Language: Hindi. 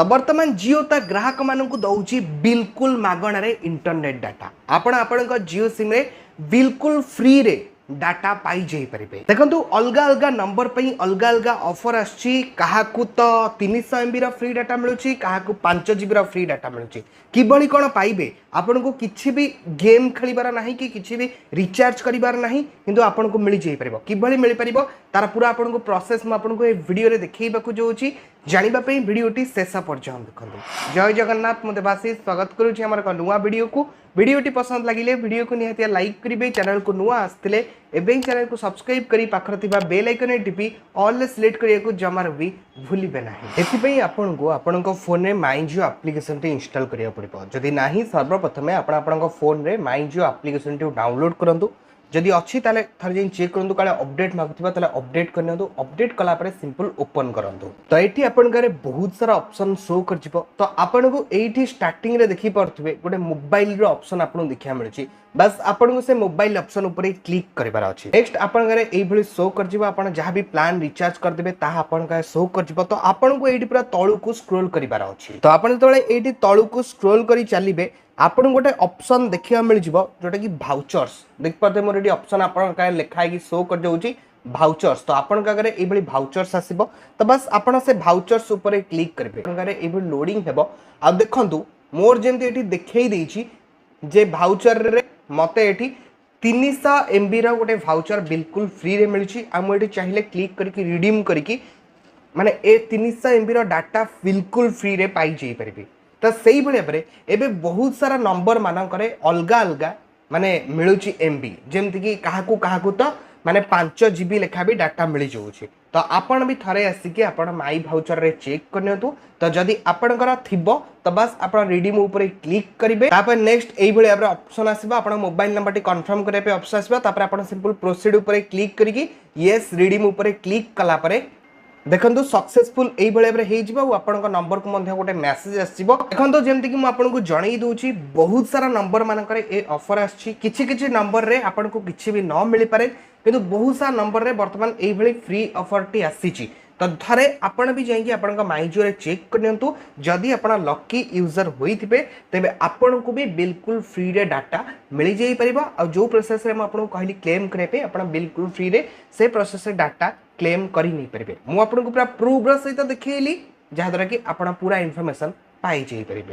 तो बर्तमान जियो ता ग्राहक मानक दौची बिल्कुल मागणार इंटरनेट डाटा आपण आपण जियो सिम रे बिल्कुल फ्री रे डाटा पाई जाई परिबे। देखंतु अलगा अलगा नंबर पई अलगा अलगा ऑफर आछि। काहाकू तो 300 एमबी रा फ्री डाटा मिलुछि, काहाकू 5 जीबी रा फ्री डाटा मिलुछि। किबळी कोन पाइबे आपन को किछि भी गेम खेलिबार नाही कि किछि भी रिचार्ज करिबार नाही, किंतु आपन को मिल जाई परिबो। किबळी मिल परिबो तार पूरा आपन को प्रोसेस म आपन को ए वीडियो रे देखैबा को जोछि। जानिबा पई वीडियोटी शेष पर्यंत देखंतु। जय जगन्नाथ, मु देवाशीष स्वागत करूछि हमर को नुवा वीडियो को। वीडियोटी पसंद लागिले वीडियो को निहाती लाइक करिवे। चैनल को नुवा आस्थिले एबे चैनल को सब्सक्राइब करी पाखर थिबा बेल आइकन टिपी ऑल सिलेक्ट करिया को जमार भी भूलिबे नाही। एथि पई आपन को फोन रे माई जियो एप्लीकेशन टी इंस्टॉल करिया पड़िबो। जदि नाही सर्वप्रथमे आपन को फोन रे माई जियो एप्लीकेशन टी डाउनलोड करंतु। जदि अच्छी ताले थर जे चेक करंतु काले अपडेट मागुथिबा ताले अपडेट करनियंतु। अपडेट कला परे सिंपल ओपन करंतु। तो एठी आपन गारे बहुत सारा ऑप्शन शो कर जिवो। तो आपन को एठी स्टार्टिंग रे देखि परथुबे गोटे मोबाइल रो ऑप्शन आपन देखिया मिलछि। बस आपन को से मोबाइल ऑप्शन ऊपर क्लिक करिबार अछि। नेक्स्ट आपन गारे एई भली शो कर जिवो। आपन जहां भी प्लान रिचार्ज कर देबे ता आपन का शो कर जिवो। तो आपन को एठी पूरा तळु को स्क्रॉल करिबार अछि। तो आपन तळे एठी तळु को स्क्रॉल करी चलिबे आपन गोटे ऑप्शन देखिया मिल जिवो जोटा कि भाउचर्स। देख पाते मोर एडी ऑप्शन आपन का लिखा है कि शो कर जाउची भाउचर्स। तो आपन का करे ए भली भाउचर्स आसीबो। तो बस आपन से भाउचर्स ऊपर क्लिक करबे। आपन करे ए भली लोडिंग हेबो। आ देखंतु मोर जेंति एठी देखेई देइची जे भाउचर रे मते एठी 300 एमबी रा गोटे भाउचर बिल्कुल फ्री रे मिलची। आ मो एठी चाहिले क्लिक करके रिडीम करके माने ए 300 एमबी रा डाटा बिल्कुल फ्री रे पाई जाई परिबी। तो सही भाई भाव एबे बहुत सारा नंबर मानक अलगा अलगा माने मिलुची एमबी जेमति कि काहाकू तो माने 5 जीबी लेखा भी डाटा मिल जाउची। तो आपण भी थरे आसिके आपण माई भाउचर रे चेक करनियंतु। तो जदि आपणकर थिबो तो बस आपण रिडीम ऊपर क्लिक करिवे। तापर नेक्स्ट एई भली आपरे ऑप्शन आसीबा। आपण मोबाइल नंबर टी कंफर्म करे पे ऑप्शन आसीबा। तापर आपण सिंपल प्रोसीड ऊपर क्लिक करिकि यस रिडीम ऊपर क्लिक कला परे देखंतु सक्सेसफुल एई भले भाबरे हे जिवो। आपन को नंबर को मध्ये गोटे मेसेज आसीबो। देखंतु जेमति कि मु आपन को जणई दोउची बहुत सारा नंबर मानकर ए ऑफर आछि। किछि किछि नंबर रे आपन को किछि भी न मिली पारे, किंतु बहुत सारा नंबर रे वर्तमान एई भली फ्री ऑफर टी आसीची। तो थरे आपन भी जाई कि आपन को माई जियो रे चेक करनियंतु। जदि आपन लकी यूजर होइथिबे तेबे आपन को भी बिल्कुल फ्री रे डाटा मिल जाई परिबो। आ जो प्रोसेस रे म आपन को कहली क्लेम करे पे आपन बिल्कुल फ्री रे से प्रोसेस रे डाटा क्लेम करी नहीं परिबे। मु आपन को पूरा प्रूफ सहित देखैली जहा द्वारा कि आपन पूरा इन्फॉर्मेशन पाई जाई परिबे।